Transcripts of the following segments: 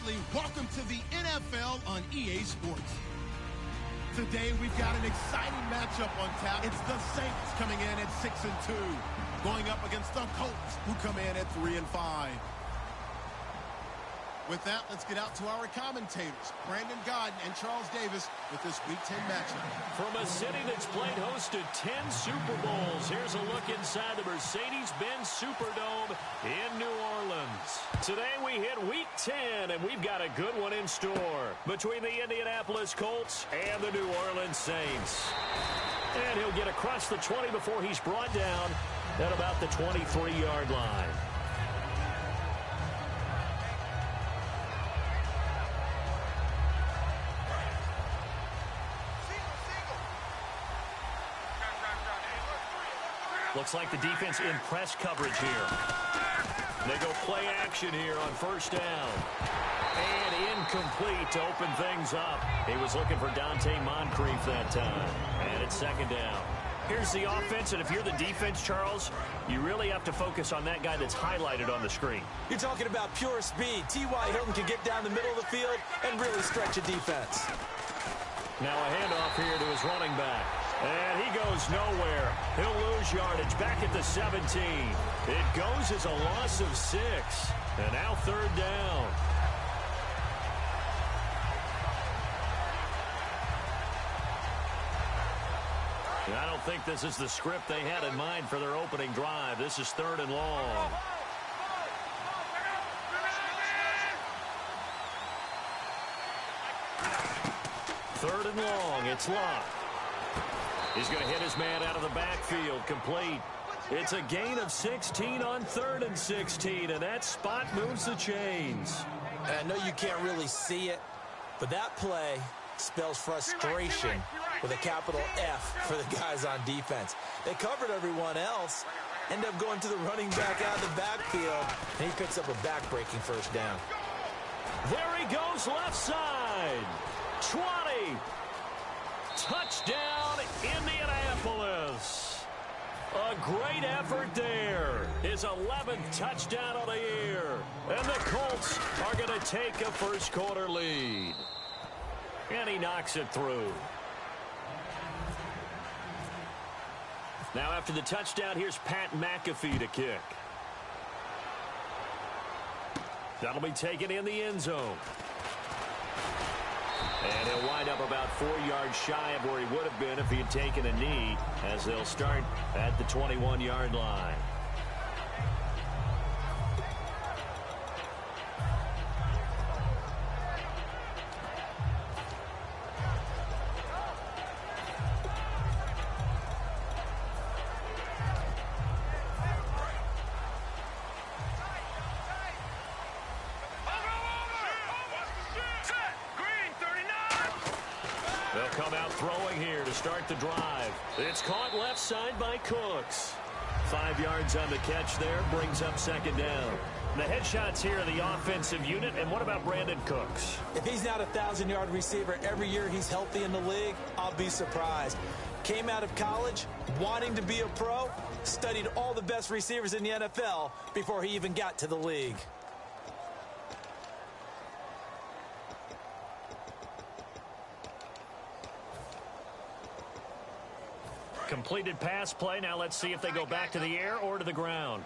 family, welcome to the NFL on EA Sports. Today we've got an exciting matchup on tap. It's the Saints coming in at 6-2, going up against the Colts, who come in at 3-5. With that, let's get out to our commentators, Brandon Godden and Charles Davis, with this Week 10 matchup. From a city that's played host to 10 Super Bowls, here's a look inside the Mercedes-Benz Superdome in New Orleans. Today we hit Week 10, and we've got a good one in store between the Indianapolis Colts and the New Orleans Saints. And he'll get across the 20 before he's brought down at about the 23-yard line. Looks like the defense in press coverage here. They go play action here on first down. And incomplete to open things up. He was looking for Dante Moncrief that time. And it's second down. Here's the offense, and if you're the defense, Charles, you really have to focus on that guy that's highlighted on the screen. You're talking about pure speed. T.Y. Hilton can get down the middle of the field and really stretch a defense. Now a handoff here to his running back. And he goes nowhere. He'll lose yardage back at the 17. It goes as a loss of 6. And now third down. I don't think this is the script they had in mind for their opening drive. This is third and long. Third and long. It's locked. He's going to hit his man out of the backfield, complete. It's a gain of 16 on third and 16, and that spot moves the chains. And I know you can't really see it, but that play spells frustration with a capital F for the guys on defense. They covered everyone else, end up going to the running back out of the backfield, and he picks up a back-breaking first down. There he goes left side. 20. Touchdown, Indianapolis. A great effort there. His 11th touchdown of the year. And the Colts are going to take a first quarter lead. And he knocks it through. Now after the touchdown, here's Pat McAfee to kick. That'll be taken in the end zone. And he'll wind up about 4 yards shy of where he would have been if he had taken a knee, as they'll start at the 21-yard line. They'll come out throwing here to start the drive. It's caught left side by Cooks. 5 yards on the catch there, brings up second down. The headshots here are the offensive unit, and what about Brandon Cooks? If he's not a 1,000-yard receiver every year he's healthy in the league, I'll be surprised. Came out of college wanting to be a pro, studied all the best receivers in the NFL before he even got to the league. Completed pass play. Now let's see if they go back to the air or to the ground.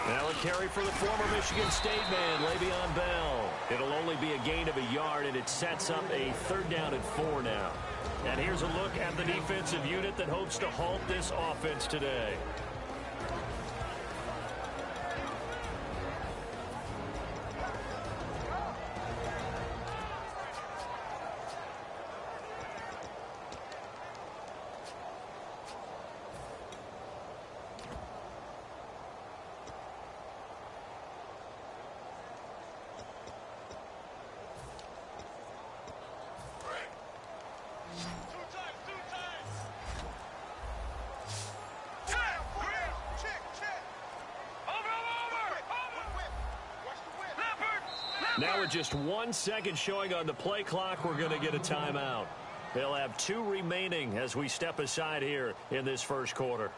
Now a carry for the former Michigan State man, Le'Veon Bell. It'll only be a gain of a yard, and it sets up a third down and 4 now. And here's a look at the defensive unit that hopes to halt this offense today. Now with just 1 second showing on the play clock, we're going to get a timeout. They'll have 2 remaining as we step aside here in this first quarter.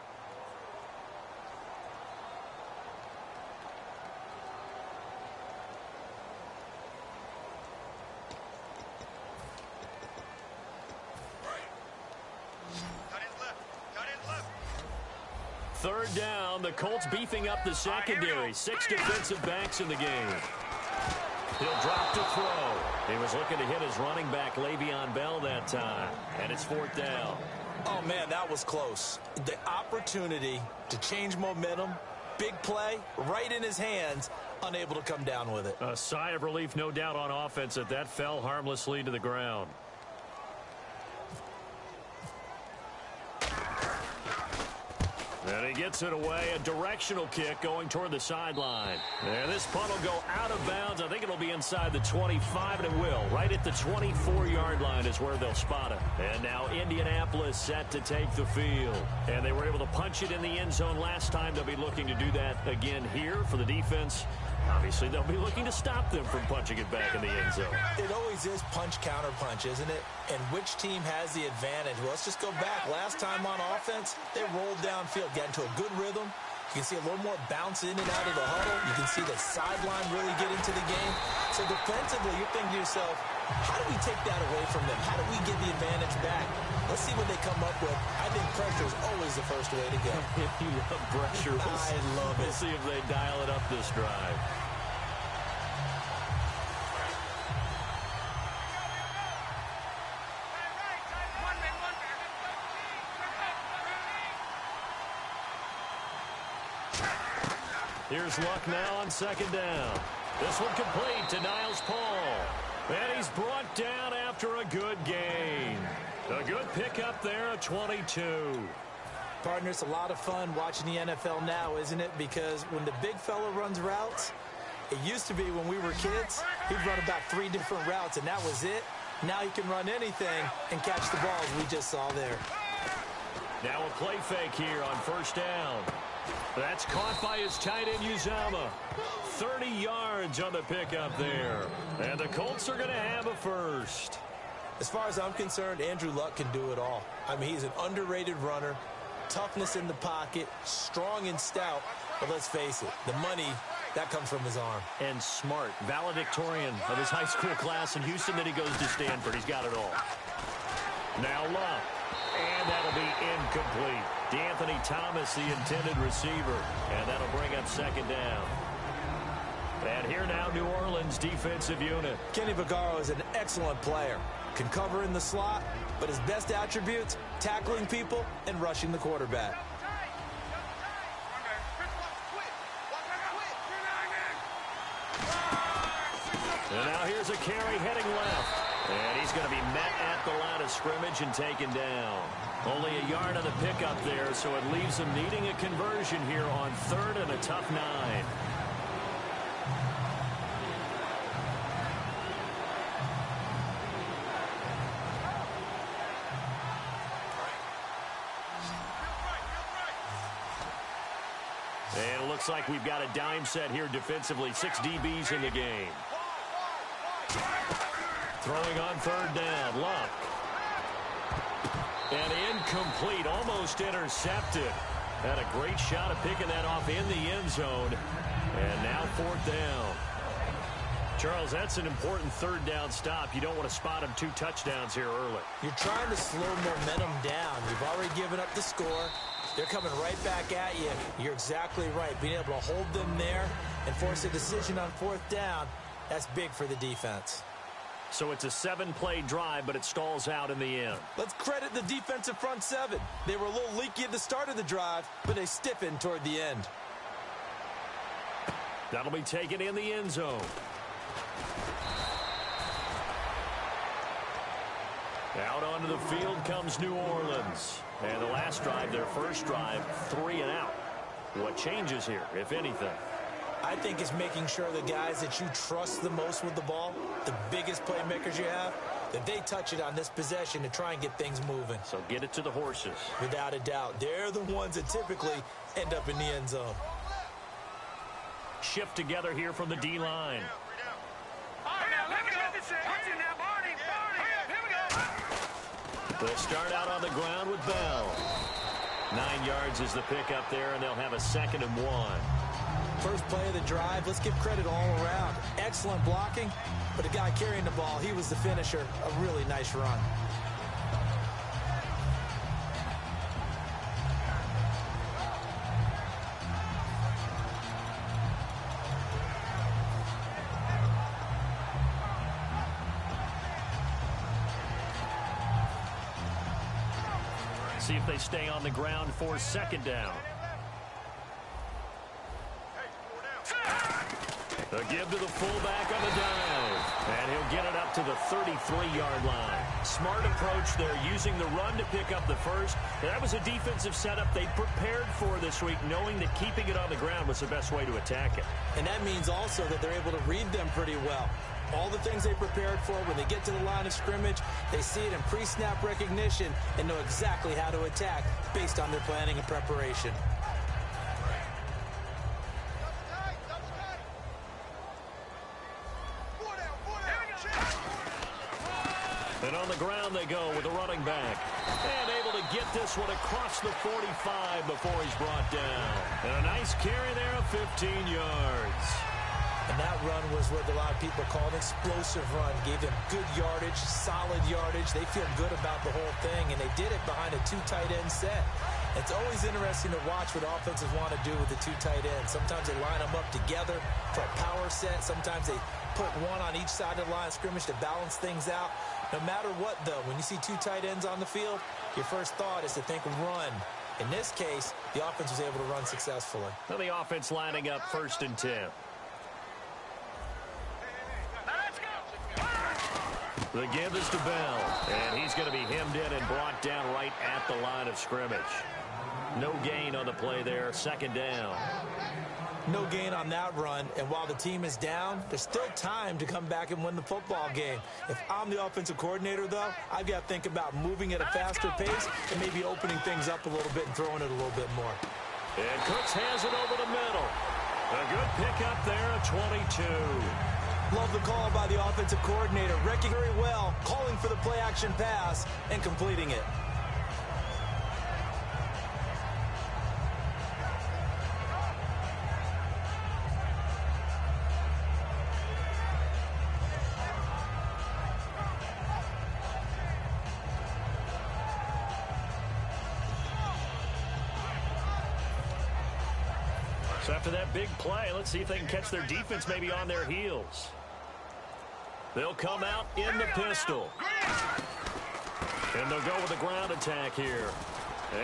Third down, the Colts beefing up the secondary. 6 defensive backs in the game. He'll drop to throw. He was looking to hit his running back, Le'Veon Bell, that time. And it's 4th down. Oh, man, that was close. The opportunity to change momentum, big play, right in his hands, unable to come down with it. A sigh of relief, no doubt, on offense that fell harmlessly to the ground. And he gets it away. A directional kick going toward the sideline. And this punt will go out of bounds. I think it'll be inside the 25, and it will. Right at the 24-yard line is where they'll spot it. And now Indianapolis set to take the field. And they were able to punch it in the end zone last time. They'll be looking to do that again here for the defense. Obviously, they'll be looking to stop them from punching it back in the end zone. It always is punch-counter-punch, isn't it? And which team has the advantage? Well, let's just go back. Last time on offense, they rolled downfield, got into a good rhythm. You can see a little more bounce in and out of the huddle. You can see the sideline really get into the game. So defensively, you're thinking to yourself, how do we take that away from them? How do we get the advantage back? Let's see what they come up with. I think pressure is always the first way to go. You love pressure. I love it. We'll see if they dial it up this drive. Here's Luck now on 2nd down. This one complete to Niles Paul. And he's brought down after a good gain. A good pickup there at 22. Partner, it's a lot of fun watching the NFL now, isn't it? Because when the big fella runs routes, it used to be when we were kids, he'd run about 3 different routes, and that was it. Now he can run anything and catch the balls we just saw there. Now a play fake here on 1st down. That's caught by his tight end, Uzama. 30 yards on the pickup there. And the Colts are going to have a first. As far as I'm concerned, Andrew Luck can do it all. I mean, he's an underrated runner, toughness in the pocket, strong and stout. But let's face it, the money, that comes from his arm. And smart, valedictorian of his high school class in Houston. Then he goes to Stanford. He's got it all. Now Luck. And that'll be incomplete. D'Anthony Thomas, the intended receiver. And that'll bring up 2nd down. And here now, New Orleans defensive unit. Kenny Vaccaro is an excellent player. Can cover in the slot, but his best attributes, tackling people and rushing the quarterback. And now here's a carry heading left. And he's going to be met at the line of scrimmage and taken down. Only a yard on the pickup there, so it leaves him needing a conversion here on 3rd and a tough 9. And it looks like we've got a dime set here defensively. 6 DBs in the game. Throwing on 3rd down, Luck. And incomplete, almost intercepted. Had a great shot of picking that off in the end zone. And now 4th down. Charles, that's an important 3rd down stop. You don't want to spot him 2 touchdowns here early. You're trying to slow momentum down. You've already given up the score. They're coming right back at you. You're exactly right. Being able to hold them there and force a decision on 4th down, that's big for the defense. So it's a 7-play drive, but it stalls out in the end. Let's credit the defensive front 7. They were a little leaky at the start of the drive, but they stiffened toward the end. That'll be taken in the end zone. Out onto the field comes New Orleans. And the last drive, their first drive, 3 and out. What changes here, if anything? I think it's making sure the guys that you trust the most with the ball, the biggest playmakers you have, that they touch it on this possession to try and get things moving. So get it to the horses. Without a doubt. They're the ones that typically end up in the end zone. Shift together here from the D-line. They'll start out on the ground with Bell. 9 yards is the pickup there, and they'll have a 2nd and 1. First play of the drive, let's give credit all around. Excellent blocking, but the guy carrying the ball, he was the finisher. A really nice run. See if they stay on the ground for second down. A give to the fullback on the dive. And he'll get it up to the 33-yard line. Smart approach there, using the run to pick up the first. That was a defensive setup they prepared for this week, knowing that keeping it on the ground was the best way to attack it. And that means also that they're able to read them pretty well. All the things they prepared for, when they get to the line of scrimmage, they see it in pre-snap recognition and know exactly how to attack based on their planning and preparation. And on the ground they go with a running back. And able to get this one across the 45 before he's brought down. And a nice carry there of 15 yards. And that run was what a lot of people call an explosive run. Gave them good yardage, solid yardage. They feel good about the whole thing, and they did it behind a two tight end set. It's always interesting to watch what offenses want to do with the two tight ends. Sometimes they line them up together for a power set. Sometimes they put one on each side of the line of scrimmage to balance things out. No matter what, though, when you see two tight ends on the field, your first thought is to think run. In this case, the offense was able to run successfully. Well, the offense lining up 1st and 10. The give is to Bell, and he's going to be hemmed in and brought down right at the line of scrimmage. No gain on the play there, 2nd down. No gain on that run, and while the team is down, there's still time to come back and win the football game. If I'm the offensive coordinator, though, I've got to think about moving at a faster pace and maybe opening things up a little bit and throwing it a little bit more. And Cooks has it over the middle. A good pickup there at 22. Love the call by the offensive coordinator, wrecking very well, calling for the play-action pass and completing it. So after that big play, let's see if they can catch their defense maybe on their heels. They'll come out in the pistol. And they'll go with a ground attack here.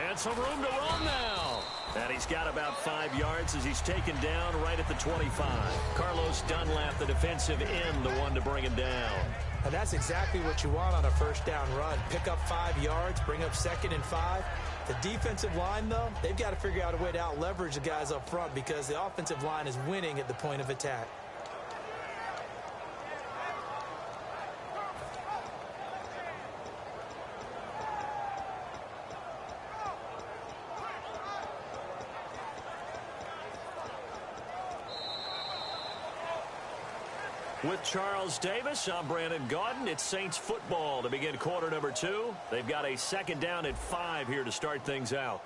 And some room to run now. And he's got about 5 yards as he's taken down right at the 25. Carlos Dunlap, the defensive end, the one to bring him down. And that's exactly what you want on a first down run. Pick up 5 yards, bring up 2nd and 5. The defensive line, though, they've got to figure out a way to out-leverage the guys up front because the offensive line is winning at the point of attack. With Charles Davis, I'm Brandon Gaudin. It's Saints football to begin quarter number 2. They've got a 2nd down at 5 here to start things out.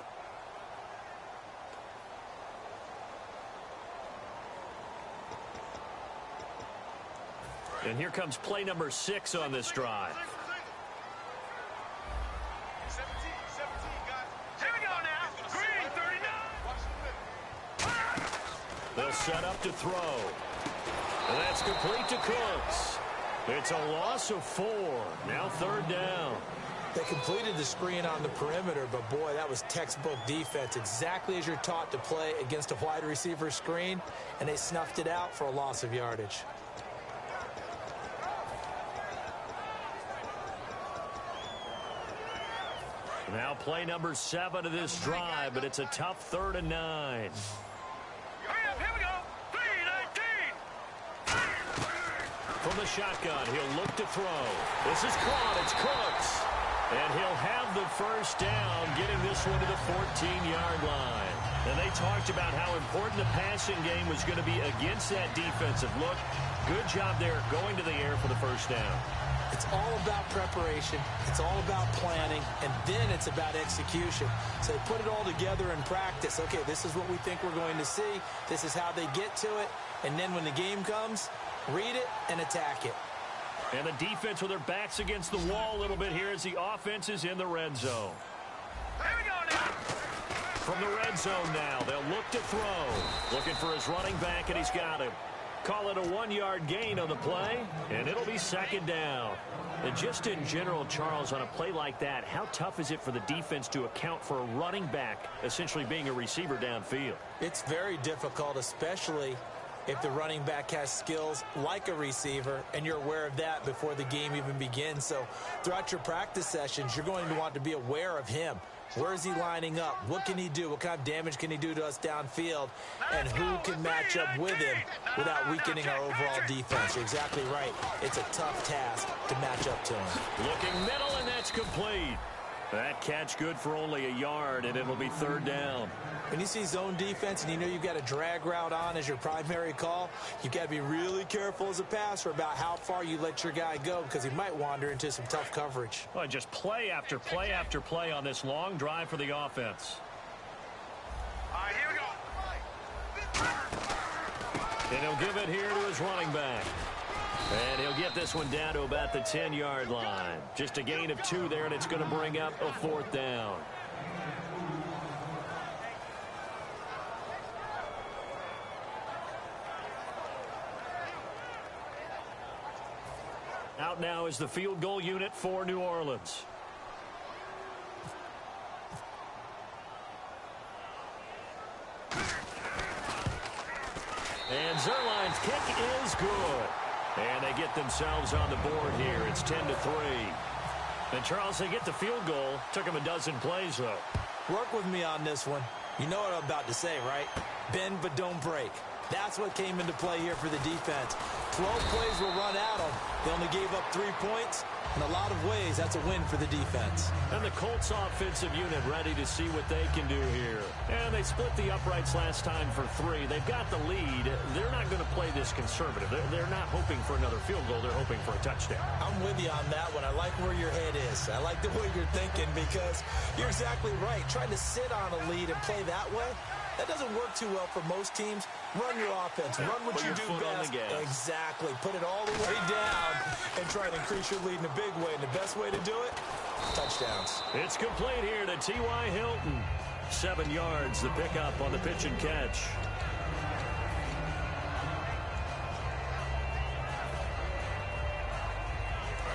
And here comes play number 6 on this drive. They'll set up to throw. And that's complete to Cooks. It's a loss of 4. Now 3rd down. They completed the screen on the perimeter, but boy, that was textbook defense. Exactly as you're taught to play against a wide receiver screen, and they snuffed it out for a loss of yardage. Now play number 7 of this drive, but it's a tough 3rd and 9. From the shotgun, he'll look to throw. This is caught. It's Cooks. And he'll have the first down, getting this one to the 14-yard line. And they talked about how important the passing game was going to be against that defensive look. Good job there going to the air for the first down. It's all about preparation. It's all about planning. And then it's about execution. So they put it all together in practice. Okay, this is what we think we're going to see. This is how they get to it. And then when the game comes, read it and attack it. And the defense with their backs against the wall a little bit here as the offense is in the red zone. Here we go now. From the red zone now, they'll look to throw. Looking for his running back, and he's got him. Call it a 1-yard gain on the play, and it'll be second down. And just in general, Charles, on a play like that, how tough is it for the defense to account for a running back essentially being a receiver downfield? It's very difficult, especially if the running back has skills like a receiver, and you're aware of that before the game even begins. So throughout your practice sessions, you're going to want to be aware of him. Where is he lining up? What can he do? What kind of damage can he do to us downfield? And who can match up with him without weakening our overall defense? You're exactly right. It's a tough task to match up to him. Looking middle, and that's complete. That catch good for only a yard, and it'll be third down. When you see zone defense and you know you've got a drag route on as your primary call, you've got to be really careful as a passer about how far you let your guy go, because he might wander into some tough coverage. Well, just play after play after play on this long drive for the offense. All right, here we go. And he'll give it here to his running back. And he'll get this one down to about the 10-yard line. Just a gain of 2 there, and it's going to bring up a fourth down. Out now is the field goal unit for New Orleans. And Zerline's kick is good. And they get themselves on the board here. It's 10-3. And Charles, they get the field goal. Took them a dozen plays, though. Work with me on this one. You know what I'm about to say, right? Bend but don't break. That's what came into play here for the defense. 12 plays were run at them. They only gave up 3 points. In a lot of ways, that's a win for the defense. And the Colts offensive unit ready to see what they can do here. And they split the uprights last time for 3. They've got the lead. They're not going to play this conservative. They're not hoping for another field goal. They're hoping for a touchdown. I'm with you on that one. I like where your head is. I like the way you're thinking, because you're exactly right. Trying to sit on a lead and play that way, that doesn't work too well for most teams. Run your offense. Run what you do best. Exactly. Put it all the way down and try to increase your lead in a big way. And the best way to do it, touchdowns. It's complete here to T.Y. Hilton. 7 yards, the pickup on the pitch and catch.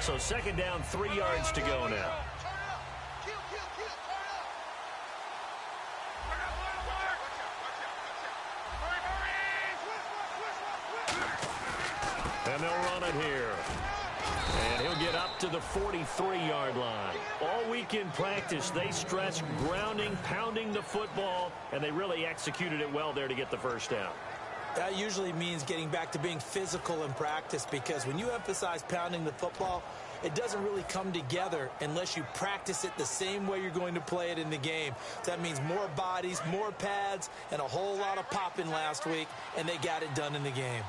So second down, 3 yards to go now. And they'll run it here. And he'll get up to the 43-yard line. All week in practice, they stressed grounding, pounding the football, and they really executed it well there to get the first down. That usually means getting back to being physical in practice, because when you emphasize pounding the football, it doesn't really come together unless you practice it the same way you're going to play it in the game. So that means more bodies, more pads, and a whole lot of popping last week, and they got it done in the game.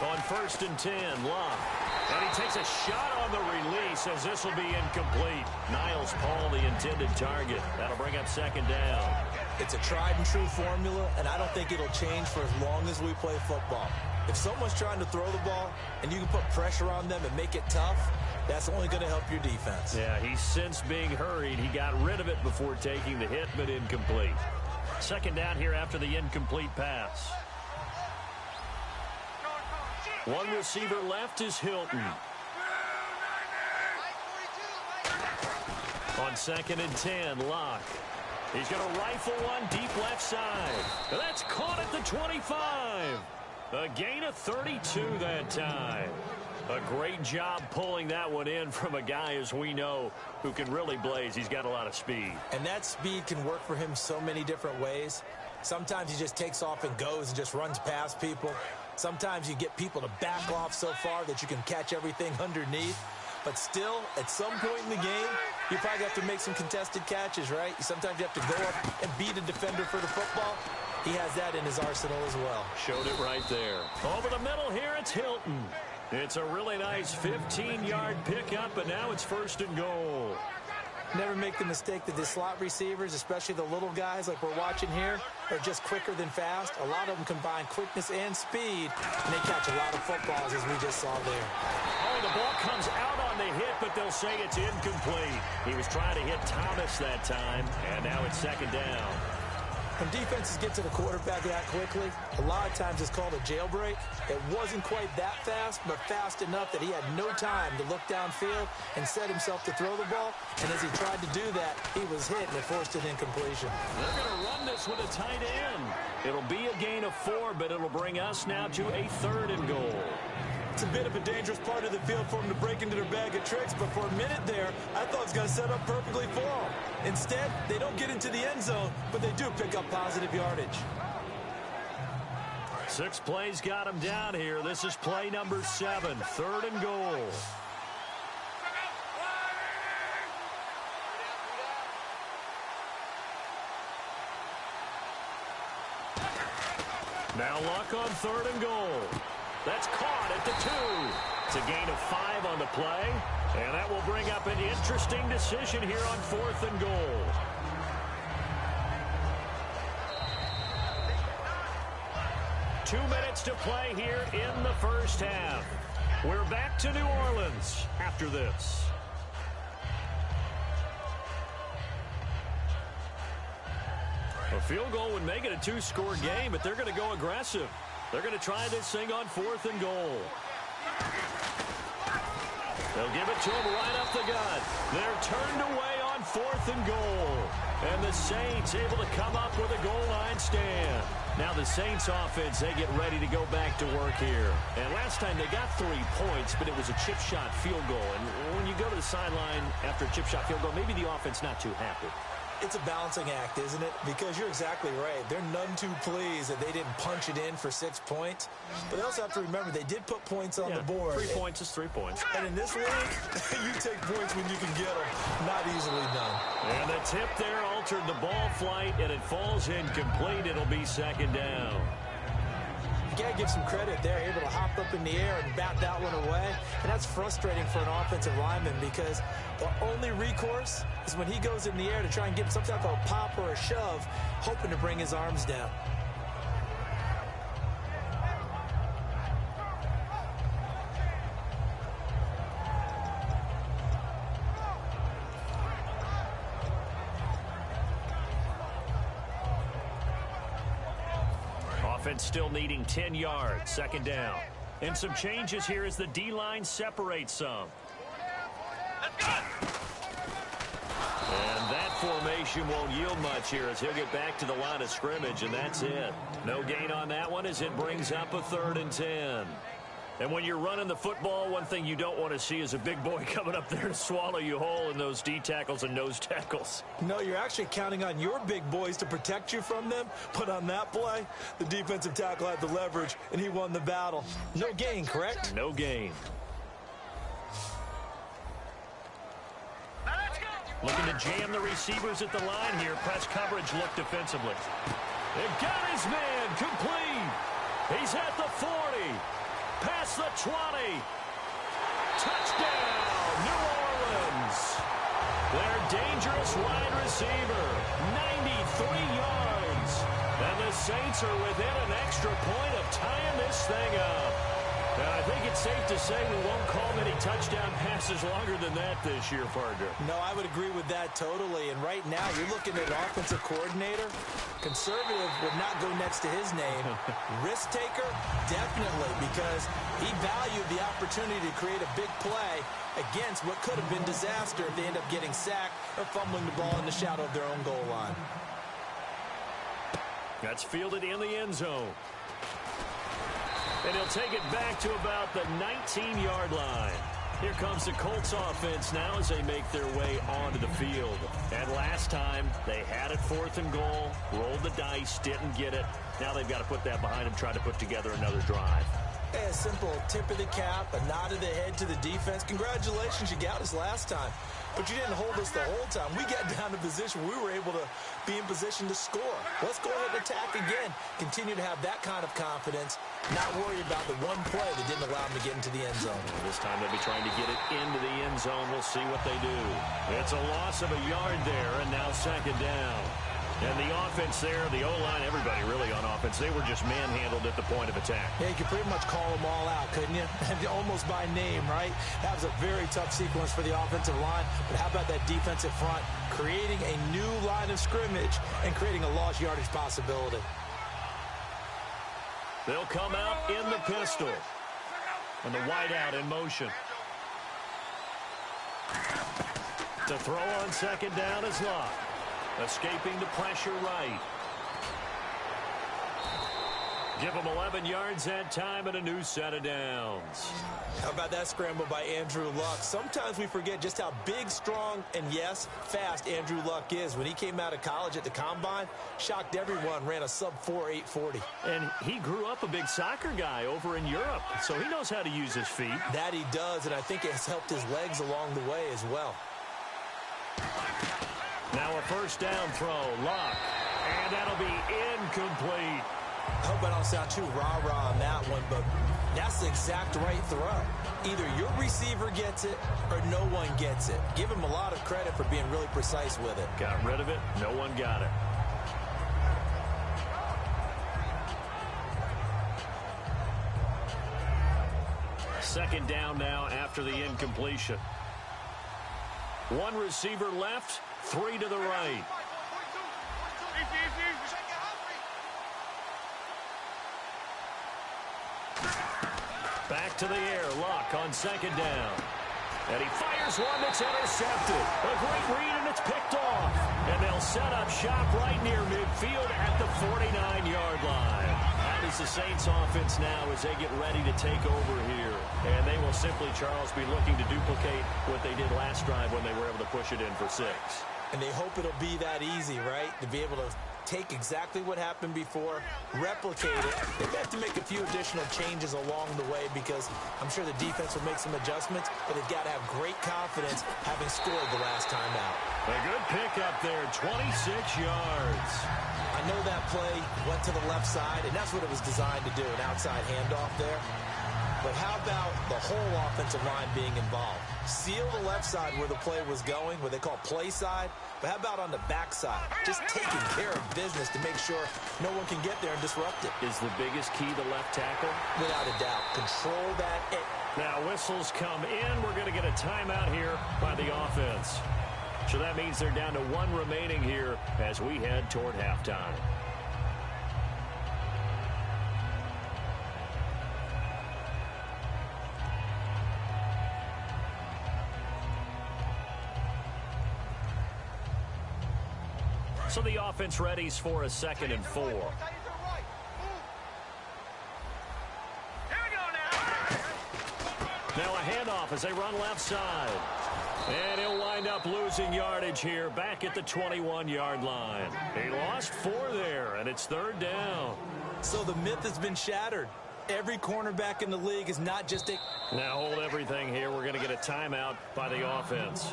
On 1st and 10, Love. And he takes a shot on the release, as this will be incomplete. Niles Paul, the intended target. That'll bring up second down. It's a tried and true formula, and I don't think it'll change for as long as we play football. If someone's trying to throw the ball and you can put pressure on them and make it tough, that's only going to help your defense. Yeah, he's since being hurried. He got rid of it before taking the hit, but incomplete. Second down here after the incomplete pass. One receiver left is Hilton. On 2nd and 10, Locke. He's going to rifle one deep left side. That's caught at the 25. A gain of 32 that time. A great job pulling that one in from a guy, as we know, who can really blaze. He's got a lot of speed. And that speed can work for him so many different ways. Sometimes he just takes off and goes and just runs past people. Sometimes you get people to back off so far that you can catch everything underneath. But still, at some point in the game, you probably have to make some contested catches, right? Sometimes you have to go up and beat a defender for the football. He has that in his arsenal as well. Showed it right there. Over the middle here, it's Hilton. It's a really nice 15-yard pickup, and now it's 1st and goal. Never make the mistake that the slot receivers, especially the little guys like we're watching here, are just quicker than fast. A lot of them combine quickness and speed, and they catch a lot of footballs, as we just saw there. Oh, the ball comes out on the hit, but they'll say it's incomplete. He was trying to hit Thomas that time, and now it's second down. When defenses get to the quarterback that quickly, a lot of times it's called a jailbreak. It wasn't quite that fast, but fast enough that he had no time to look downfield and set himself to throw the ball. And as he tried to do that, he was hit, and it forced an incompletion. They're going to run this with a tight end. It'll be a gain of 4, but it'll bring us now to a 3rd and goal. It's a bit of a dangerous part of the field for him to break into their bag of tricks, but for a minute there, I thought it was going to set up perfectly for him. Instead, they don't get into the end zone, but they do pick up positive yardage. 6 plays got him down here. This is play number 7, 3rd and goal. Now Luck on 3rd and goal. That's caught at the 2. It's a gain of 5 on the play, and that will bring up an interesting decision here on 4th and goal. Two minutes to play here in the first half. We're back to New Orleans after this. A field goal would make it a 2-score game, but they're going to go aggressive. They're going to try this thing on 4th and goal. They'll give it to him right up the gut. They're turned away on 4th and goal. And the Saints able to come up with a goal line stand. Now the Saints offense, they get ready to go back to work here. And last time they got 3 points, but it was a chip shot field goal. And when you go to the sideline after a chip shot field goal, maybe the offense not too happy. It's a balancing act, isn't it? Because you're exactly right. They're none too pleased that they didn't punch it in for 6 points. But they also have to remember they did put points on the board. 3 points is 3 points. And in this league, you take points when you can get them. Not easily done. And the tip there altered the ball flight, and it falls incomplete. It'll be second down. You got to give some credit. They're able to hop up in the air and bat that one away. And that's frustrating for an offensive lineman because the only recourse is when he goes in the air to try and get some type of a pop or a shove, hoping to bring his arms down. Offense still needing 10 yards, second down. And some changes here as the D-line separates some. And that formation won't yield much here as he'll get back to the line of scrimmage, and that's it. No gain on that one as it brings up a 3rd and 10. And when you're running the football, one thing you don't want to see is a big boy coming up there to swallow you whole in those D tackles and nose tackles. No, you're actually counting on your big boys to protect you from them. But on that play, the defensive tackle had the leverage, and he won the battle. No gain, correct? No gain. Looking to jam the receivers at the line here. Press coverage look defensively. It got his man complete. He's at the 40. Past the 20. Touchdown, New Orleans. Their dangerous wide receiver, 93 yards. And the Saints are within an extra point of tying this thing up. And I think it's safe to say we won't call many touchdown passes longer than that this year, partner. No, I would agree with that totally. And right now, you're looking at an offensive coordinator. Conservative would not go next to his name. Risk taker, definitely, because he valued the opportunity to create a big play against what could have been disaster if they end up getting sacked or fumbling the ball in the shadow of their own goal line. That's fielded in the end zone. And he'll take it back to about the 19-yard line. Here comes the Colts offense now as they make their way onto the field. And last time, they had it 4th and goal, rolled the dice, didn't get it. Now they've got to put that behind them, try to put together another drive. Hey, a simple tip of the cap, a nod of the head to the defense. Congratulations, you got us last time. But you didn't hold us the whole time. We got down to position. We were able to be in position to score. Let's go ahead and attack again. Continue to have that kind of confidence. Not worry about the one play that didn't allow them to get into the end zone. This time they'll be trying to get it into the end zone. We'll see what they do. It's a loss of a yard there, and now second down. And the offense there, the O-line, everybody really on offense, they were just manhandled at the point of attack. Yeah, you could pretty much call them all out, couldn't you? Almost by name, right? That was a very tough sequence for the offensive line. But how about that defensive front creating a new line of scrimmage and creating a lost yardage possibility? They'll come out in the pistol. And the wideout in motion. The throw on second down is Locke. Escaping the pressure right. Give him 11 yards that time and a new set of downs. How about that scramble by Andrew Luck? Sometimes we forget just how big, strong, and yes, fast Andrew Luck is. When he came out of college at the Combine, shocked everyone, ran a sub-4 840. And he grew up a big soccer guy over in Europe, so he knows how to use his feet. That he does, and I think it has helped his legs along the way as well. Now a first down throw, Locke, and that'll be incomplete. I hope I don't sound too rah-rah on that one, but that's the exact right throw. Either your receiver gets it or no one gets it. Give him a lot of credit for being really precise with it. Got rid of it. No one got it. Second down now after the incompletion. One receiver left, three to the right. Back to the air, Locke on second down. And he fires one that's intercepted. A great read, and it's picked off. And they'll set up shop right near midfield at the 49-yard line. That is the Saints offense now as they get ready to take over here. And they will simply, Charles, be looking to duplicate what they did last drive when they were able to push it in for 6. And they hope it'll be that easy, right? To be able to take exactly what happened before, replicate it. They have to make a few additional changes along the way because I'm sure the defense will make some adjustments, but they've got to have great confidence having scored the last time out. A good pickup there, 26 yards. I know that play went to the left side, and that's what it was designed to do, an outside handoff there. But how about the whole offensive line being involved? Seal the left side where the play was going, what they call play side. But how about on the back side? Just taking care of business to make sure no one can get there and disrupt it. Is the biggest key the left tackle? Without a doubt. Control that. Now whistles come in. We're going to get a timeout here by the offense. So that means they're down to one remaining here as we head toward halftime. So the offense readies for a 2nd and 4. Now a handoff as they run left side. And he'll wind up losing yardage here back at the 21-yard line. He lost 4 there, and it's 3rd down. So the myth has been shattered. Every cornerback in the league is not just a... Now hold everything here. We're going to get a timeout by the offense.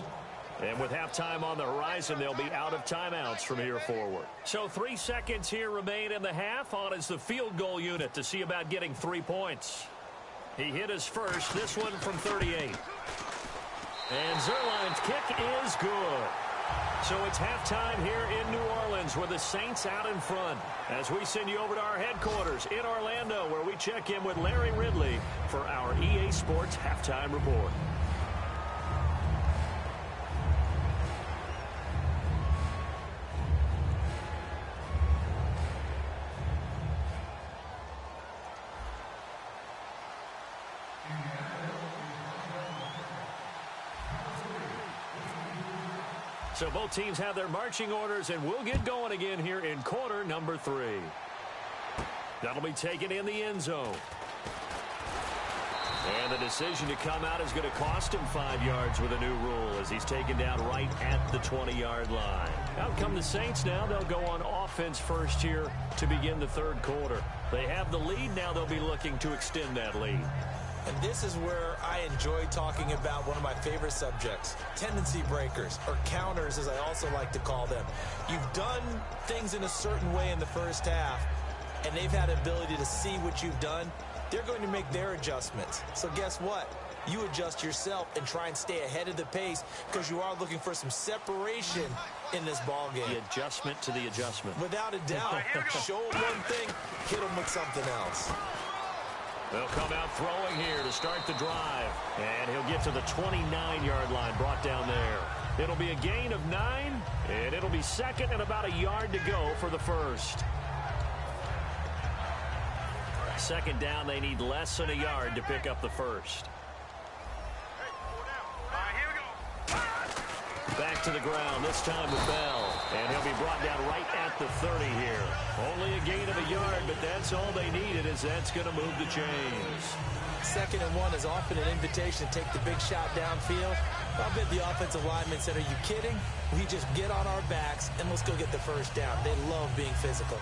And with halftime on the horizon, they'll be out of timeouts from here forward. So 3 seconds here remain in the half. On is the field goal unit to see about getting 3 points. He hit his first, this one from 38. And Zerline's kick is good. So it's halftime here in New Orleans with the Saints out in front. As we send you over to our headquarters in Orlando, where we check in with Larry Ridley for our EA Sports Halftime Report. So both teams have their marching orders, and we'll get going again here in quarter number 3. That'll be taken in the end zone. And the decision to come out is going to cost him 5 yards with a new rule as he's taken down right at the 20-yard line. Out come the Saints now. They'll go on offense first here to begin the 3rd quarter. They have the lead. Now they'll be looking to extend that lead. And this is where I enjoy talking about one of my favorite subjects, tendency breakers, or counters as I also like to call them. You've done things in a certain way in the first half, and they've had ability to see what you've done they're going to make their adjustments. So guess what? You adjust yourself and try and stay ahead of the pace because you are looking for some separation in this ball game. The adjustment to the adjustment. Without a doubt. Show them one thing, hit them with something else. They'll come out throwing here to start the drive. And he'll get to the 29-yard line, brought down there. It'll be a gain of 9, and it'll be second and about a yard to go for the first. Second down, they need less than a yard to pick up the first. Back to the ground, this time with Bell. And he'll be brought down right at the 30 here. Only a gain of a yard, but that's all they needed, as that's going to move the chains. 2nd and 1 is often an invitation to take the big shot downfield. I bet the offensive lineman said, are you kidding? We just get on our backs and let's go get the first down. They love being physical.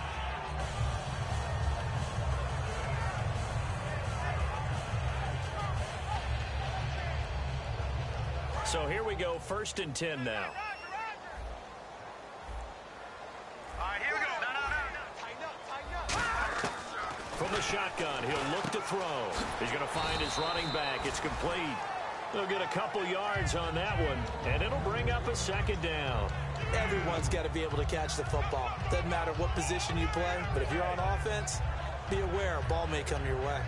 So here we go, 1st and 10 now. All right, here we go. From the shotgun, he'll look to throw. He's going to find his running back. It's complete. They'll get a couple yards on that one, and it'll bring up a 2nd down. Everyone's got to be able to catch the football. Doesn't matter what position you play, but if you're on offense, be aware a ball may come your way.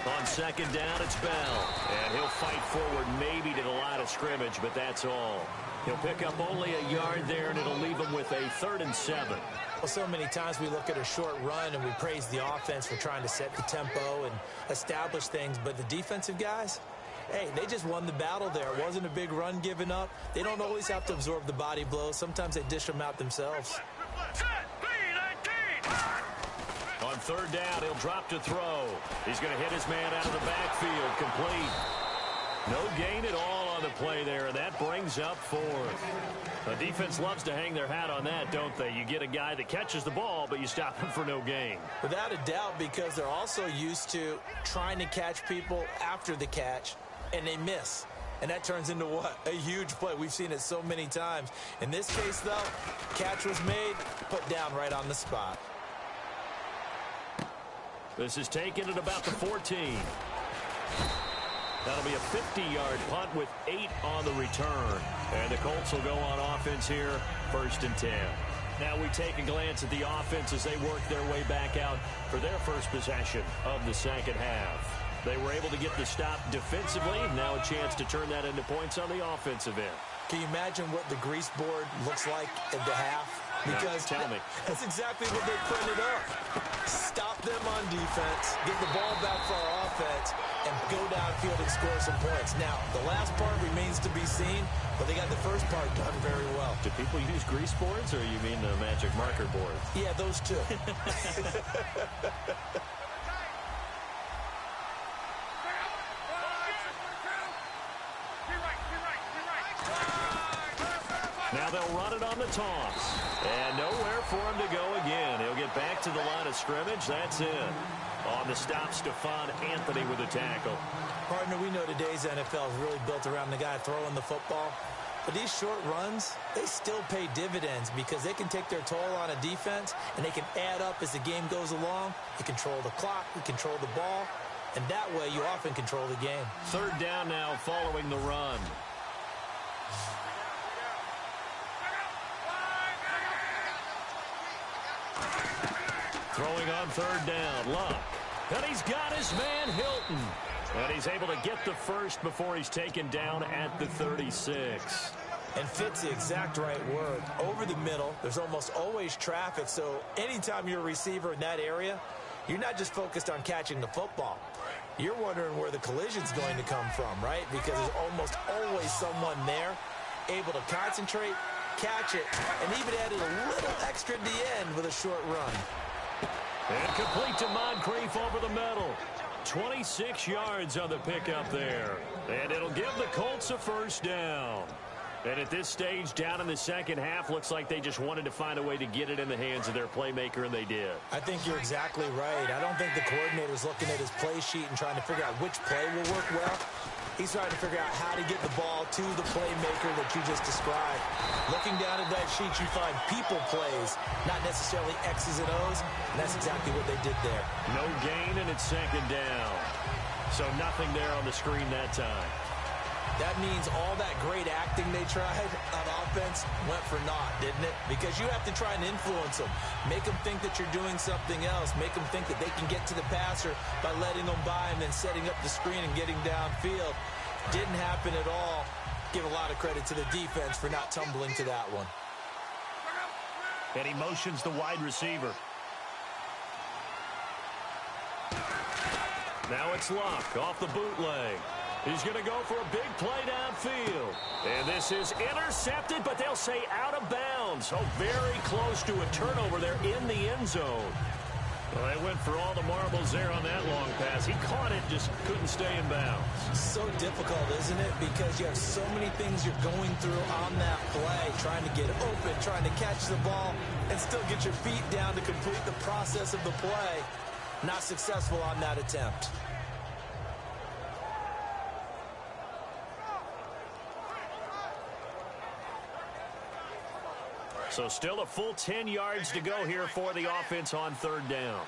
On 2nd down, it's Bell. And he'll fight forward maybe to the line of scrimmage, but that's all. He'll pick up only a yard there, and it'll leave him with a 3rd and 7. Well, so many times we look at a short run and we praise the offense for trying to set the tempo and establish things, but the defensive guys, hey, they just won the battle there. It wasn't a big run given up. They don't always have to absorb the body blows. Sometimes they dish them out themselves. On 3rd down, he'll drop to throw. He's going to hit his man out of the backfield, complete. No gain at all on the play there, and that brings up 4th. The defense loves to hang their hat on that, don't they? You get a guy that catches the ball, but you stop him for no gain. Without a doubt, because they're also used to trying to catch people after the catch, and they miss. And that turns into what? A huge play. We've seen it so many times. In this case, though, catch was made, put down right on the spot. This is taken at about the 14. That'll be a 50-yard punt with 8 on the return. And the Colts will go on offense here, 1st and 10. Now we take a glance at the offense as they work their way back out for their first possession of the 2nd half. They were able to get the stop defensively. Now a chance to turn that into points on the offensive end. Can you imagine what the grease board looks like at the half? Because tell me. That's exactly what they printed up. Stop them on defense, get the ball back for our offense, and go downfield and score some points. Now, the last part remains to be seen, but they got the first part done very well. Do people use grease boards, or you mean the magic marker boards? Yeah, those two. Now they'll run it on the toss. And nowhere for him to go again. He'll get back to the line of scrimmage. That's it. On the stop, Stephon Anthony with a tackle. Partner, we know today's NFL is really built around the guy throwing the football. But these short runs, they still pay dividends because they can take their toll on a defense and they can add up as the game goes along. You control the clock, you control the ball, and that way you often control the game. 3rd down now following the run. Throwing on 3rd down, Luck. And he's got his man Hilton. And he's able to get the first before he's taken down at the 36. And fit's the exact right word. Over the middle, there's almost always traffic, so anytime you're a receiver in that area, you're not just focused on catching the football. You're wondering where the collision's going to come from, right? Because there's almost always someone there able to concentrate, catch it, and even added a little extra at the end with a short run. And complete to Moncrief over the middle. 26 yards on the pickup there. And it'll give the Colts a first down. And at this stage, down in the second half, looks like they just wanted to find a way to get it in the hands of their playmaker, and they did. I think you're exactly right. I don't think the coordinator's looking at his play sheet and trying to figure out which play will work well. He's trying to figure out how to get the ball to the playmaker that you just described. Looking down at that sheet, you find people plays, not necessarily X's and O's, and that's exactly what they did there. No gain, and it's second down. So nothing there on the screen that time. That means all that great acting they tried on offense went for naught, didn't it? Because you have to try and influence them. Make them think that you're doing something else. Make them think that they can get to the passer by letting them by and then setting up the screen and getting downfield. Didn't happen at all. Give a lot of credit to the defense for not tumbling to that one. And he motions the wide receiver. Now it's Luck off the bootleg. He's going to go for a big play downfield. And this is intercepted, but they'll say out of bounds. Oh, very close to a turnover there in the end zone. Well, they went for all the marbles there on that long pass. He caught it, just couldn't stay in bounds. So difficult, isn't it? Because you have so many things you're going through on that play, trying to get open, trying to catch the ball, and still get your feet down to complete the process of the play. Not successful on that attempt. So still a full 10 yards to go here for the offense on third down.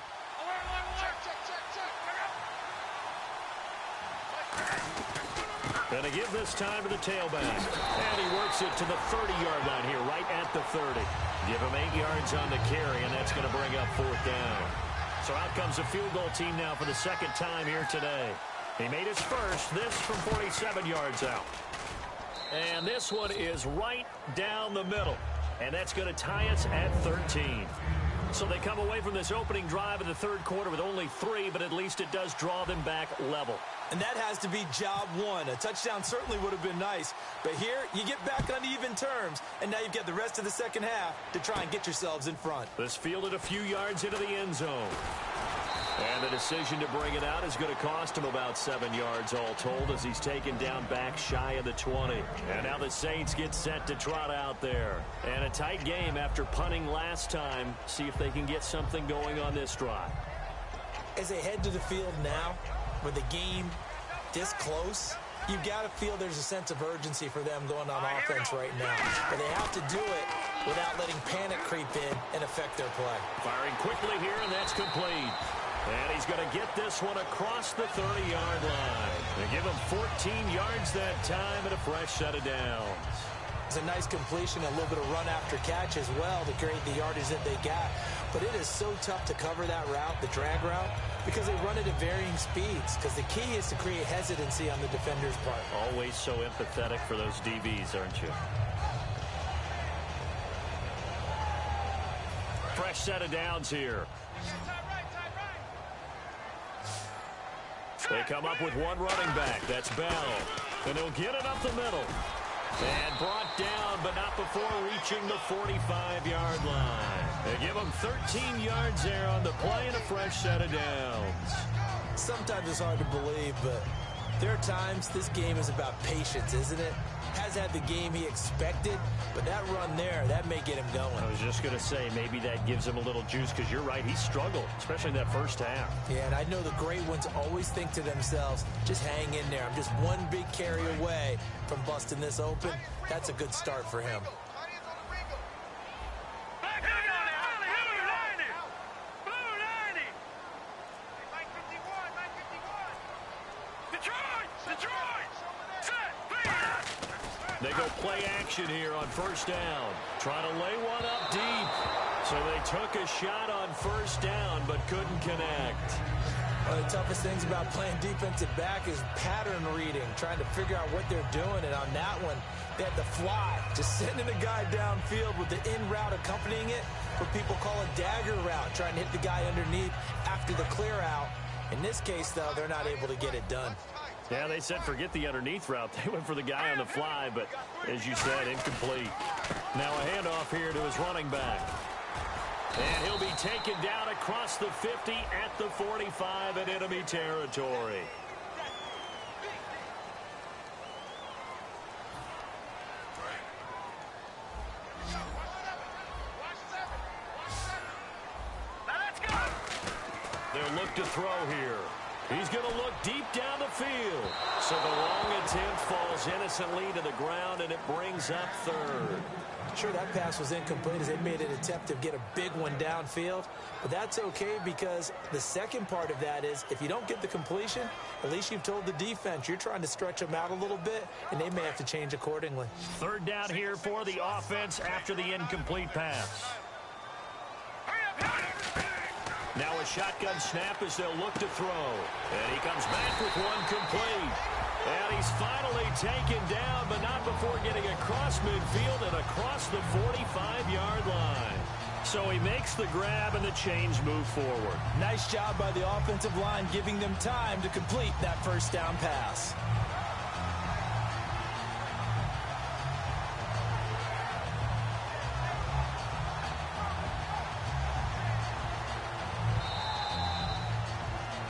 And to give this time to the tailback. And he works it to the 30-yard line here, right at the 30. Give him 8 yards on the carry, and that's going to bring up fourth down. So out comes a field goal team now for the second time here today. He made his first, this from 47 yards out. And this one is right down the middle. And that's going to tie us at 13. So they come away from this opening drive in the third quarter with only 3, but at least it does draw them back level. And that has to be job one. A touchdown certainly would have been nice. But here, you get back on even terms. And now you've got the rest of the second half to try and get yourselves in front. This fielded a few yards into the end zone. And the decision to bring it out is going to cost him about 7 yards all told as he's taken down back shy of the 20. And now the Saints get set to trot out there. And a tight game after punting last time. See if they can get something going on this drive. As they head to the field now, with the game this close, you've got to feel there's a sense of urgency for them going on offense right now. But they have to do it without letting panic creep in and affect their play. Firing quickly here, and that's complete. And he's going to get this one across the 30-yard line. They give him 14 yards that time and a fresh set of downs. It's a nice completion, a little bit of run after catch as well to create the yardage that they got. But it is so tough to cover that route, the drag route, because they run it at varying speeds. Because the key is to create hesitancy on the defender's part. Always so empathetic for those DBs, aren't you? Fresh set of downs here. They come up with one running back. That's Bell. And he'll get it up the middle. And brought down, but not before reaching the 45-yard line. They give him 13 yards there on the play and a fresh set of downs. Sometimes it's hard to believe, but there are times this game is about patience, isn't it? Has had the game he expected, but that run there, that may get him going. I was just going to say, maybe that gives him a little juice, because you're right, he struggled, especially in that first half. Yeah, and I know the great ones always think to themselves, just hang in there. I'm just one big carry away from busting this open. That's a good start for him. They go play action here on first down. Trying to lay one up deep. So they took a shot on first down, but couldn't connect. One of the toughest things about playing defensive back is pattern reading, trying to figure out what they're doing. And on that one, they had the fly, just sending a guy downfield with the in route accompanying it, what people call a dagger route, trying to hit the guy underneath after the clear out. In this case, though, they're not able to get it done. Yeah, they said forget the underneath route. They went for the guy on the fly, but as you said, incomplete. Now a handoff here to his running back. And he'll be taken down across the 50 at the 45 in enemy territory. They'll look to throw here. He's going to look deep down the field. So the long attempt falls innocently to the ground, and it brings up third. Sure, that pass was incomplete as they made an attempt to get a big one downfield. But that's okay because the second part of that is if you don't get the completion, at least you've told the defense you're trying to stretch them out a little bit, and they may have to change accordingly. Third down here for the offense after the incomplete pass. Now a shotgun snap as they'll look to throw. And he comes back with one complete. And he's finally taken down, but not before getting across midfield and across the 45-yard line. So he makes the grab and the chains move forward. Nice job by the offensive line giving them time to complete that first down pass.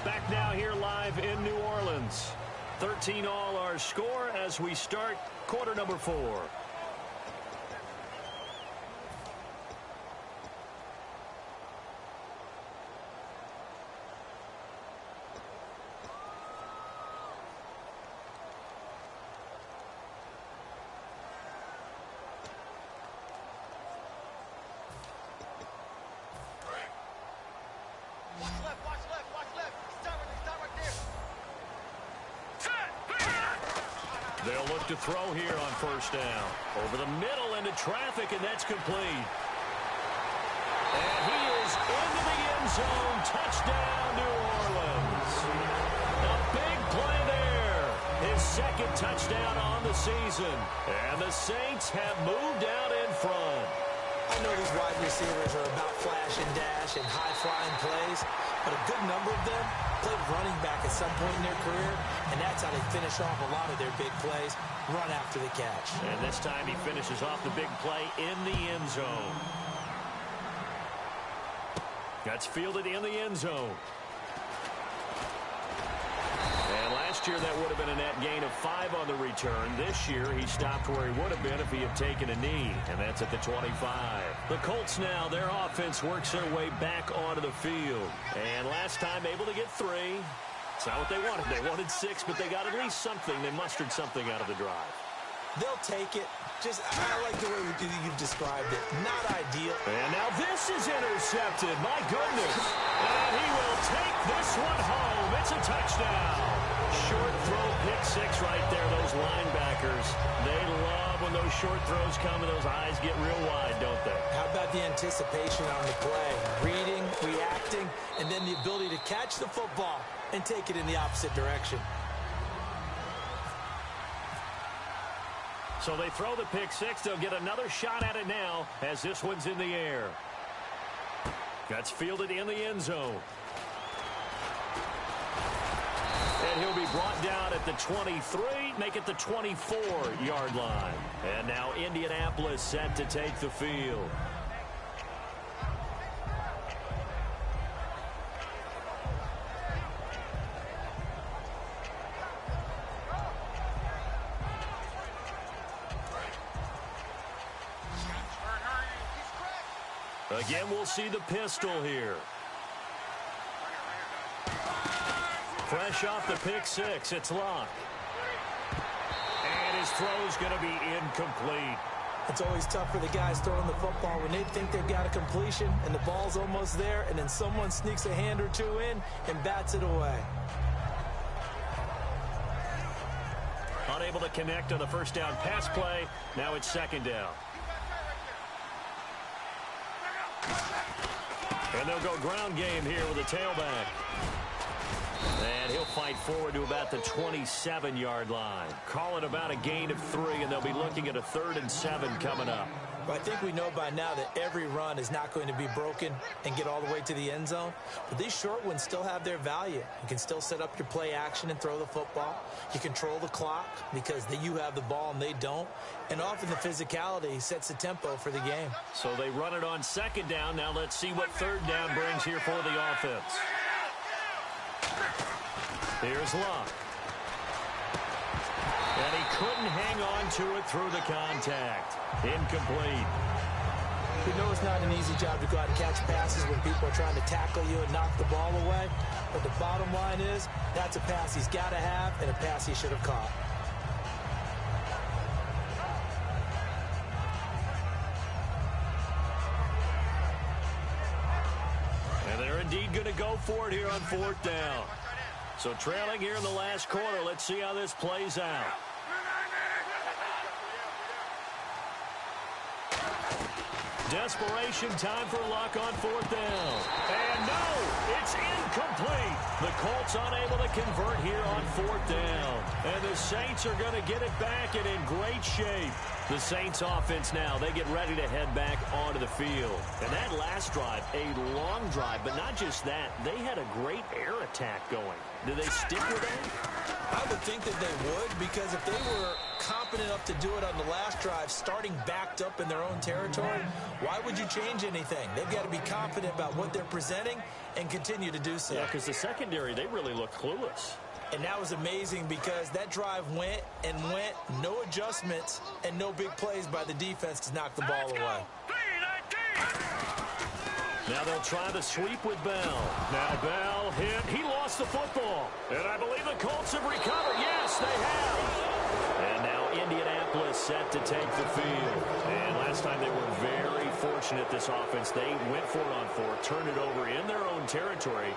Back now here live in New Orleans. 13 all our score as we start quarter number 4. They'll look to throw here on first down. Over the middle into traffic, and that's complete. And he is into the end zone. Touchdown, New Orleans. A big play there. His second touchdown on the season. And the Saints have moved out in front. I know these wide receivers are about flash and dash and high-flying plays, but a good number of them played running back at some point in their career, and that's how they finish off a lot of their big plays, run after the catch. And this time he finishes off the big play in the end zone. That's fielded in the end zone. And last year that would have been a net gain of 5 on the return. This year he stopped where he would have been if he had taken a knee, and that's at the 25. The Colts now, their offense works their way back onto the field. And last time able to get 3. It's not what they wanted. They wanted 6, but they got at least something. They mustered something out of the drive. They'll take it. I like the way you've described it. Not ideal. And now this is intercepted. My goodness. And he will take this one home. It's a touchdown. Short throw, pick 6 right there. Those linebackers, they love when those short throws come and those eyes get real wide, don't they? How about the anticipation on the play? Reading, reacting, and then the ability to catch the football and take it in the opposite direction. So they throw the pick 6. They'll get another shot at it now as this one's in the air. That's fielded in the end zone. And he'll be brought down at the 23, make it the 24-yard line. And now Indianapolis set to take the field. Again, we'll see the pistol here. Fresh off the pick 6, it's locked. And his throw's going to be incomplete. It's always tough for the guys throwing the football when they think they've got a completion and the ball's almost there, and then someone sneaks a hand or two in and bats it away. Unable to connect on the first down pass play. Now it's second down. And they'll go ground game here with a tailback. And he'll fight forward to about the 27-yard line. Call it about a gain of 3, and they'll be looking at a 3rd and 7 coming up. Well, I think we know by now that every run is not going to be broken and get all the way to the end zone. But these short ones still have their value. You can still set up your play action and throw the football. You control the clock because you have the ball and they don't. And often the physicality sets the tempo for the game. So they run it on second down. Now let's see what third down brings here for the offense. Here's Luck. And he couldn't hang on to it through the contact. Incomplete. We know it's not an easy job to go out and catch passes when people are trying to tackle you and knock the ball away. But the bottom line is, that's a pass he's got to have and a pass he should have caught. And they're indeed going to go for it here on fourth down. So trailing here in the last quarter. Let's see how this plays out. Desperation time for Luck on fourth down. And no, it's incomplete. The Colts unable to convert here on fourth down. And the Saints are going to get it back and in great shape. The Saints offense now, they get ready to head back onto the field. And that last drive, a long drive, but not just that. They had a great air attack going. Do they stick with that? I would think that they would, because if they were competent enough to do it on the last drive, starting backed up in their own territory, why would you change anything? They've got to be confident about what they're presenting and continue to do so. Yeah, because the secondary, they really look clueless. And that was amazing because that drive went and went, no adjustments and no big plays by the defense to knock the ball away. Now they'll try the sweep with Bell. Now Bell hit. He lost the football. And I believe the Colts have recovered. Yes, they have. And now Indianapolis set to take the field. And last time they were very fortunate, this offense. They went for it on fourth, turned it over in their own territory,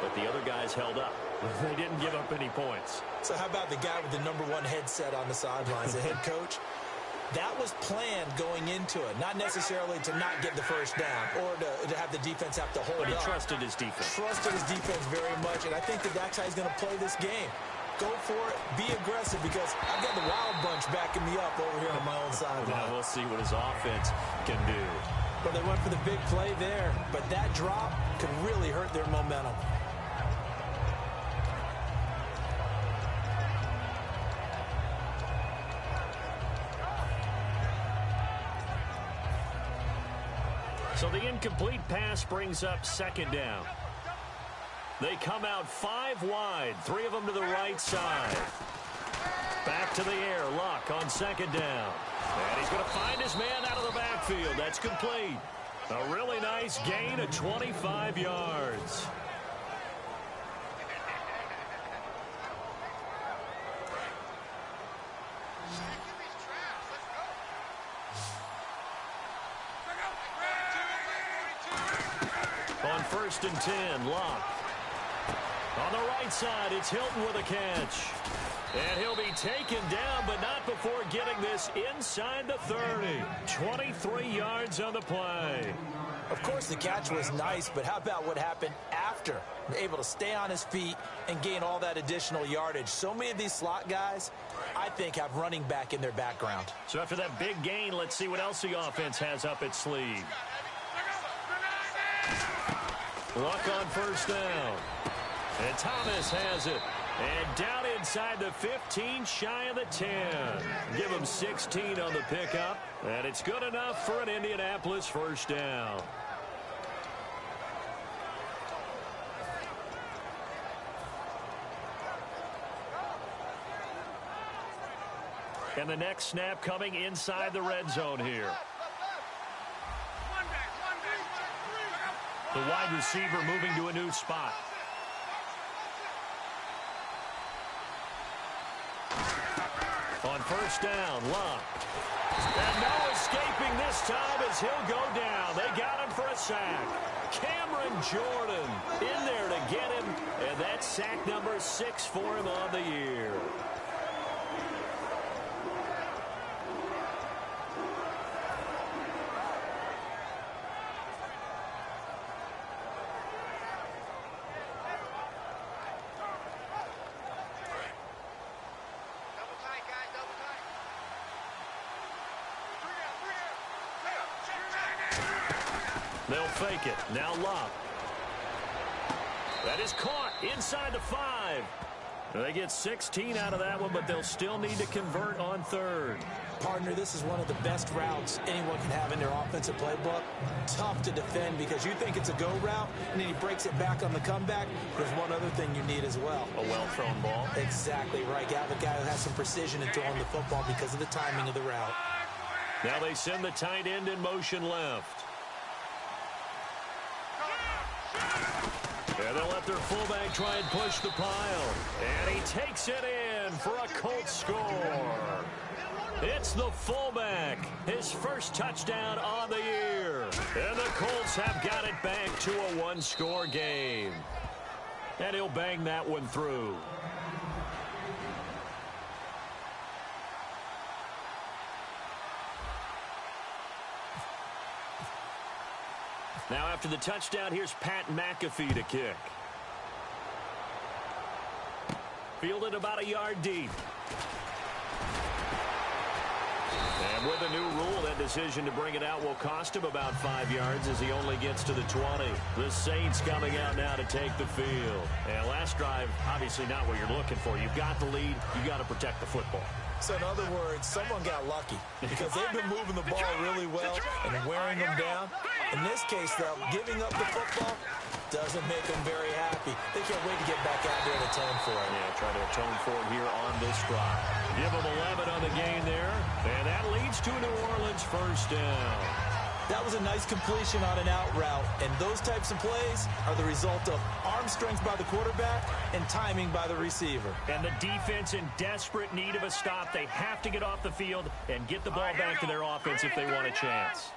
but the other guys held up. They didn't give up any points. So how about the guy with the #1 headset on the sidelines, the head coach? That was planned going into it, not necessarily to not get the first down or to have the defense have to hold But he up. trusted his defense. Trusted his defense very much, and I think that that's how he's going to play this game. Go for it, be aggressive, because I've got the Wild Bunch backing me up over here on my own sideline. Now we'll see what his offense can do. Well, they went for the big play there, but that drop could really hurt their momentum. So the incomplete pass brings up second down. They come out 5 wide, 3 of them to the right side. Back to the air, Luck on second down. And he's going to find his man out of the backfield. That's complete. A really nice gain of 25 yards. On 1st and 10, Luck. On the right side, it's Hilton with a catch. And he'll be taken down, but not before getting this inside the 30. 23 yards on the play. Of course, the catch was nice, but how about what happened after? Able to stay on his feet and gain all that additional yardage. So many of these slot guys, I think, have running back in their background. So after that big gain, let's see what else the offense has up its sleeve. Luck on 1st down. And Thomas has it. And down inside the 15, shy of the 10. Give him 16 on the pickup. And it's good enough for an Indianapolis 1st down. And the next snap coming inside the red zone here. The wide receiver moving to a new spot. On 1st down, Luck. And no escaping this time as he'll go down. They got him for a sack. Cameron Jordan in there to get him. And that's sack number 6 for him on the year. They'll fake it. Now Love. That is caught inside the 5. They get 16 out of that one, but they'll still need to convert on third. Partner, this is one of the best routes anyone can have in their offensive playbook. Tough to defend because you think it's a go route, and then he breaks it back on the comeback. There's one other thing you need as well. A well-thrown ball. Exactly right. You have a guy who has some precision in throwing the football because of the timing of the route. Now they send the tight end in motion left. And they'll let their fullback try and push the pile. And he takes it in for a Colts score. It's the fullback. His first touchdown on the year. And the Colts have got it back to a one-score game. And he'll bang that one through. Now after the touchdown, here's Pat McAfee to kick. Fielded about a yard deep. And with a new rule, that decision to bring it out will cost him about 5 yards as he only gets to the 20. The Saints coming out now to take the field. And last drive, obviously not what you're looking for. You've got the lead. You've got to protect the football. So in other words, someone got lucky because they've been moving the ball really well and wearing them down. In this case, though, giving up the football doesn't make them very happy. They can't wait to get back out there and atone for it. Yeah, try to atone for it here on this drive. Give them 11 on the gain there, and that leads to a New Orleans first down. That was a nice completion on an out route, and those types of plays are the result of arm strength by the quarterback and timing by the receiver. And the defense in desperate need of a stop. They have to get off the field and get the ball back to their offense if they want a chance.